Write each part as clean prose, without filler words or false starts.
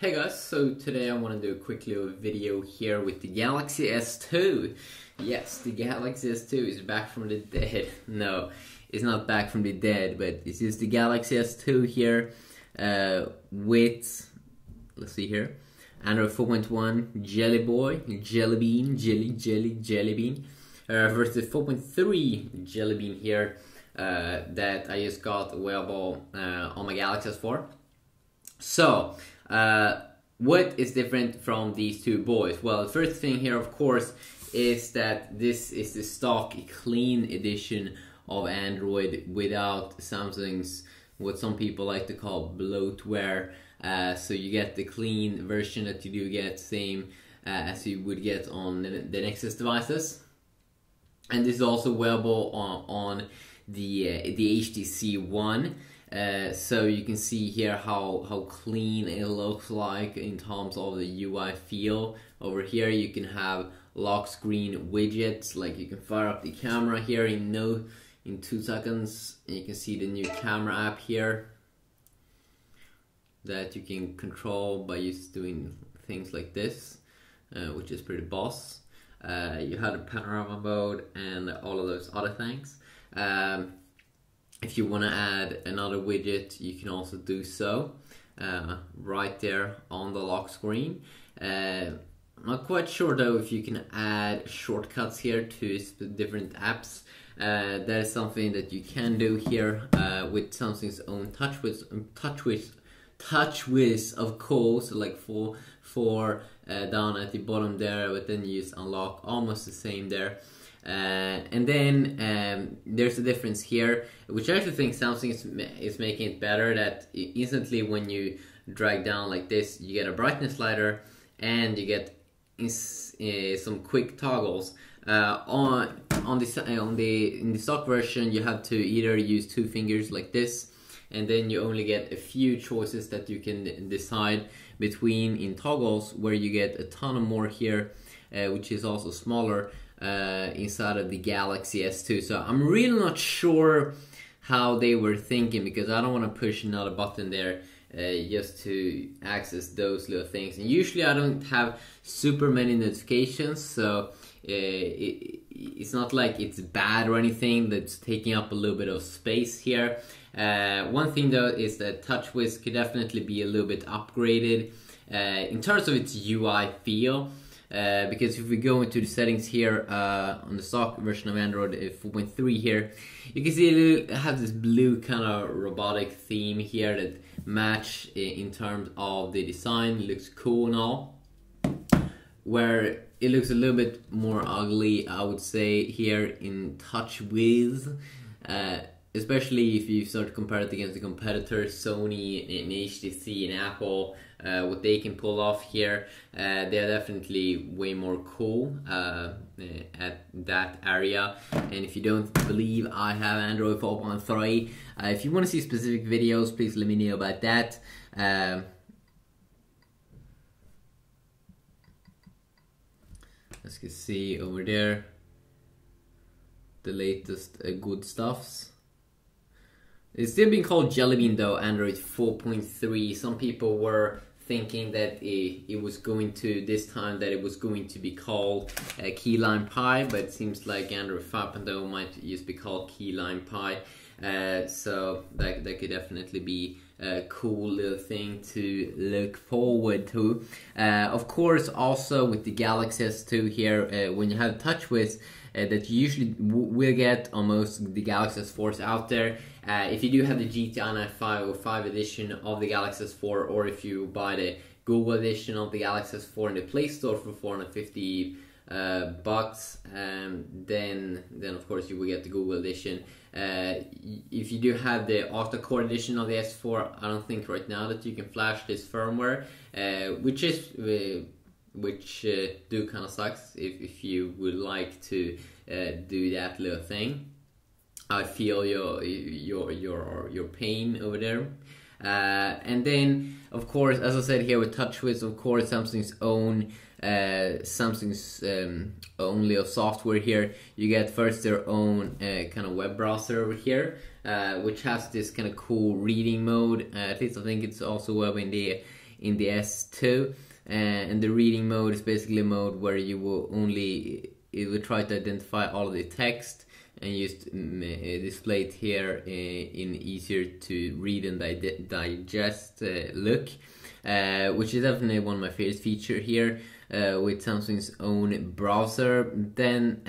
Hey guys, so today I want to do a quick little video here with the Galaxy S2. Yes, the Galaxy S2 is back from the dead. No, it's not back from the dead, but it's just the Galaxy S2 here with, let's see here, Android 4.1 Jelly Bean versus 4.3 Jelly Bean here that I just got available on my Galaxy S4. So, what is different from these two boys? Well, the first thing here, of course, is that this is the stock clean edition of Android without Samsung's, what some people like to call bloatware. So you get the clean version that you do get, same as you would get on the Nexus devices. And this is also available on the HTC One. So you can see here how clean it looks like in terms of the UI feel. Over here you can have lock screen widgets, like you can fire up the camera here in 2 seconds, and you can see the new camera app here that you can control by just doing things like this, which is pretty boss. You have the panorama mode and all of those other things. If you want to add another widget, you can also do so right there on the lock screen. I'm not quite sure though if you can add shortcuts here to different apps. That is something that you can do here with Samsung's own TouchWiz, of course, like for down at the bottom there, but then you just unlock almost the same there. And then there's a difference here, which I actually think Samsung is making it better, that instantly when you drag down like this, you get a brightness slider and you get some quick toggles. In the stock version, you have to either use 2 fingers like this, and then you only get a few choices that you can decide between in toggles, where you get a ton of more here, which is also smaller inside of the Galaxy S2. So I'm really not sure how they were thinking, because I don't want to push another button there just to access those little things. And usually I don't have super many notifications, so it's not like it's bad or anything that's taking up a little bit of space here. One thing though is that TouchWiz could definitely be a little bit upgraded in terms of its UI feel. Because if we go into the settings here on the stock version of Android 4.3 here, you can see it has this blue kind of robotic theme here that match in terms of the design. It looks cool and all. Where it looks a little bit more ugly, I would say, here in TouchWiz. Especially if you start to compare it against the competitors, Sony and HTC and Apple, what they can pull off here, they're definitely way more cool at that area. And if you don't believe I have Android 4.3, if you want to see specific videos, please let me know about that. As you can see over there, the latest good stuffs. It's still being called Jelly Bean though, Android 4.3. Some people were thinking that it was going to, this time, that it was going to be called Key Lime Pie, but it seems like Android 5.0 might just be called Key Lime Pie. So that could definitely be a cool little thing to look forward to. Of course, also with the Galaxy S2 here, when you have TouchWiz, that you usually will get on most the Galaxy S4s out there. If you do have the GTI 905 edition of the Galaxy S4, or if you buy the Google edition of the Galaxy S4 in the Play Store for 450 bucks, then of course you will get the Google edition. If you do have the octa-core edition of the S4, I don't think right now that you can flash this firmware, which do kind of sucks if you would like to do that little thing. I feel your pain over there. And then, of course, as I said here with TouchWiz, of course, Samsung's own little software here. You get first their own kind of web browser over here, which has this kind of cool reading mode. At least I think it's also web in in the S2. And the reading mode is basically a mode where you will it will try to identify all of the text and just display it here in easier to read and digest look, which is definitely one of my favorite features here with Samsung's own browser. Then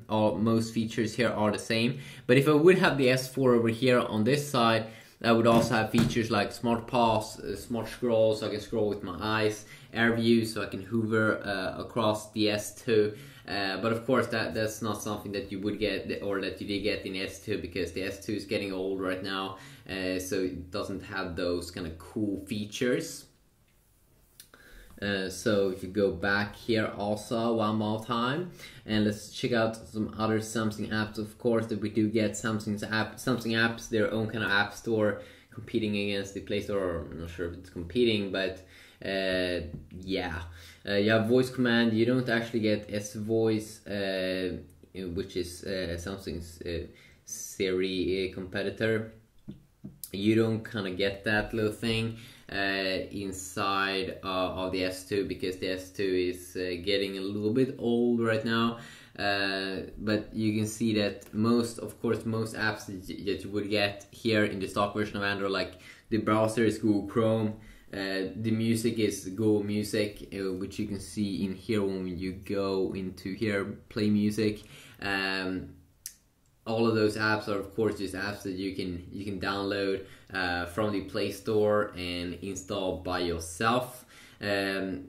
most features here are the same, but if I would have the S4 over here on this side, I would also have features like Smart Pause, Smart Scroll, so I can scroll with my eyes, Air View, so I can hover across the S2. But of course, that's not something that you would get, or that you did get in S2, because the S2 is getting old right now, so it doesn't have those kind of cool features. So if you go back here also one more time, and let's check out some other Samsung apps. Of course, that we do get Samsung apps, their own kind of app store, competing against the Play Store. I'm not sure if it's competing, but yeah. You have voice command. You don't actually get S Voice, which is Samsung's Siri competitor. You don't kind of get that little thing inside of the S2, because the S2 is getting a little bit old right now. But you can see that most apps that you would get here in the stock version of Android, like the browser is Google Chrome, the music is Google Music, which you can see in here when you go into here, play music. All of those apps are of course just apps that you can download from the Play Store and install by yourself.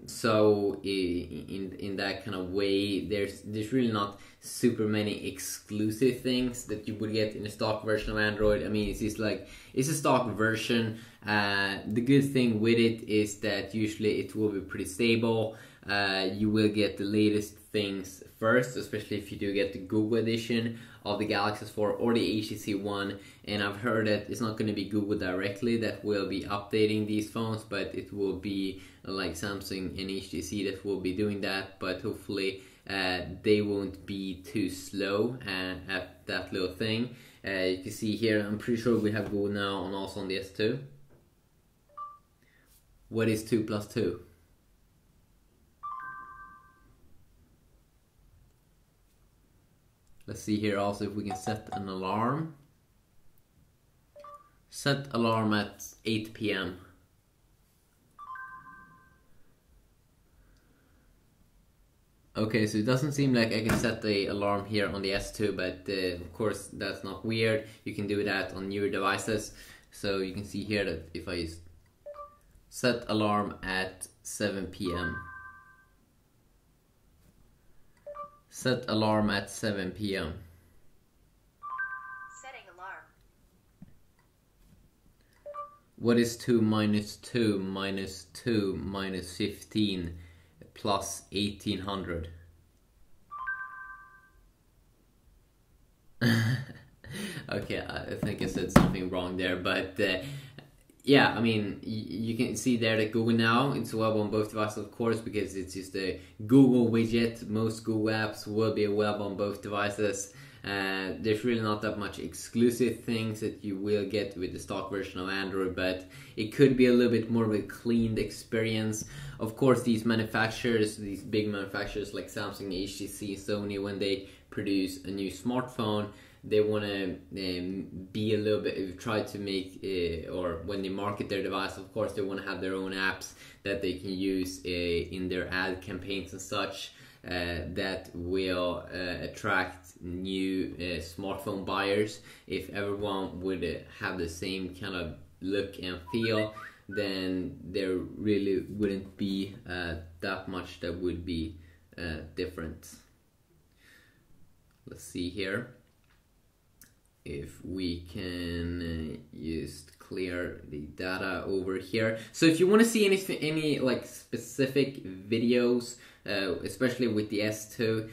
So in that kind of way, there's really not super many exclusive things that you would get in the stock version of Android. I mean, it's just like, it's a stock version. The good thing with it is that usually it will be pretty stable. You will get the latest things first, especially if you do get the Google edition of the Galaxy S4 or the HTC One. And I've heard that it's not going to be Google directly that will be updating these phones, but it will be like Samsung and HTC that will be doing that. But hopefully they won't be too slow at that little thing. You can see here, I'm pretty sure we have Google now and also on the S2. What is 2 plus 2? Let's see here also if we can set an alarm. Set alarm at 8 p.m. Okay, so it doesn't seem like I can set the alarm here on the S2, but of course that's not weird. You can do that on newer devices. So you can see here that if I set alarm at 7 p.m. Set alarm at 7 p.m. Setting alarm. What is 2 minus 2 minus 2 minus 15 plus 1800? Okay, I think I said something wrong there, but yeah, I mean, you can see there that Google Now, it's available on both devices, of course, because it's just a Google widget. Most Google apps will be available on both devices. There's really not that much exclusive things that you will get with the stock version of Android, but it could be a little bit more of a cleaned experience. Of course, these manufacturers, these big manufacturers like Samsung, HTC, Sony, when they produce a new smartphone, they want to be a little bit, try to make, or when they market their device, of course, they want to have their own apps that they can use in their ad campaigns and such, that will attract new smartphone buyers. If everyone would have the same kind of look and feel, then there really wouldn't be that much that would be different. Let's see here if we can just clear the data over here. So if you want to see any like specific videos, especially with the S2,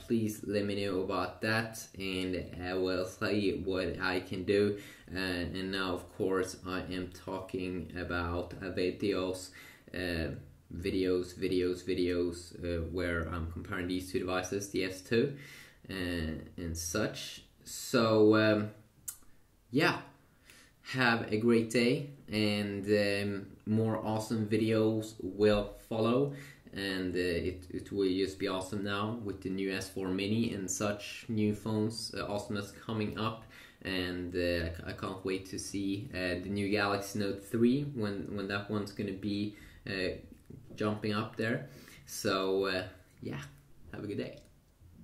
please let me know about that, and I will see what I can do. And now, of course, I am talking about videos, where I'm comparing these two devices, the S2 and such. So yeah, have a great day, and more awesome videos will follow. And it will just be awesome now with the new S4 Mini and such new phones, awesomeness coming up. And I can't wait to see the new Galaxy Note 3 when that one's gonna be jumping up there. So yeah, have a good day.